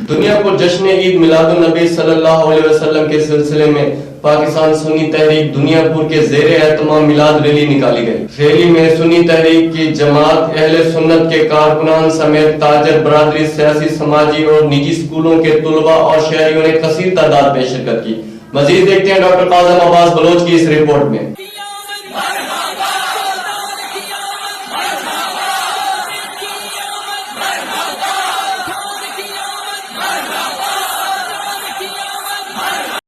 دنیا کو جشن عید میلاد النبی صلی اللہ علیہ وسلم کے سلسلے میں پاکستان سنی تحریک دنیا پور کے زیر اہتمام میلاد ریلی نکالی گئی۔ ریلی میں سنی تحریک کی جماعت، اہل سنت کے کارکنان سمیت تاجر برادری، سیاسی، سماجی اور نجی اسکولوں کے طلباء اور شہریوں نے کثیر تعداد میں شرکت کی۔ مزید دیکھتے ہیں ڈاکٹر قاسم عباس بلوچ کی اس رپورٹ میں۔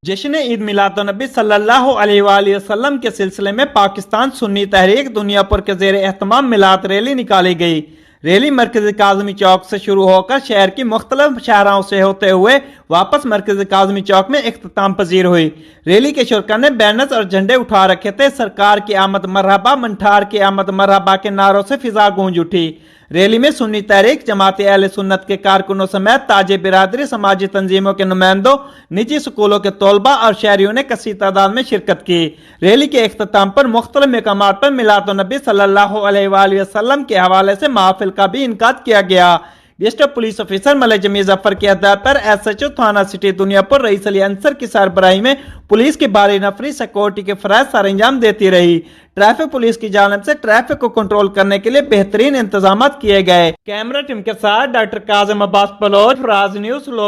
جشن عید میلاد النبی صلی اللہ علیہ وآلہ وسلم کے سلسلے میں پاکستان سنی تحریک دنیا پور کے زیر اہتمام میلاد ریلی نکالی گئی۔ ریلی مرکزی کاظمی چوک سے شروع ہو کر شہر کی مختلف شاہراہوں سے ہوتے ہوئے واپس مرکزی کاظمی چوک میں اختتام پذیر ہوئی۔ ریلی کے شرکا نے بینرز اور جھنڈے اٹھا رکھے تھے۔ سرکار کی آمد مرحبا، منٹھار کی آمد مرحبا کے نعروں سے فضا گونج اٹھی۔ ریلی میں سنی تحریک، جماعت اہل سنت کے کارکنوں سمیت تاجر برادری، سماجی تنظیموں کے نمائندوں، نجی سکولوں کے طلباء اور شہریوں نے کثیر تعداد میں شرکت کی۔ ریلی کے اختتام پر مختلف مقامات پر میلاد النبی صلی اللہ علیہ وآلہ وسلم کے حوالے سے محافل کا بھی انعقاد کیا گیا۔ ڈسٹرکٹ پولیس افیسر ملک جمیل ظفر کی ہدایت پر SHO تھانہ سٹی دنیا پور رئیس علی انصر کی سربراہی میں پولیس کی بھاری نفری سیکورٹی کے فرائض سر انجام دیتی رہی۔ ٹریفک پولیس کی جانب سے ٹریفک کو کنٹرول کرنے کے لیے بہترین انتظامات کیے گئے۔ کیمرہ ٹیم کے ساتھ ڈاکٹر قاسم عباس بلوچ، فراز نیوز، لودھیا۔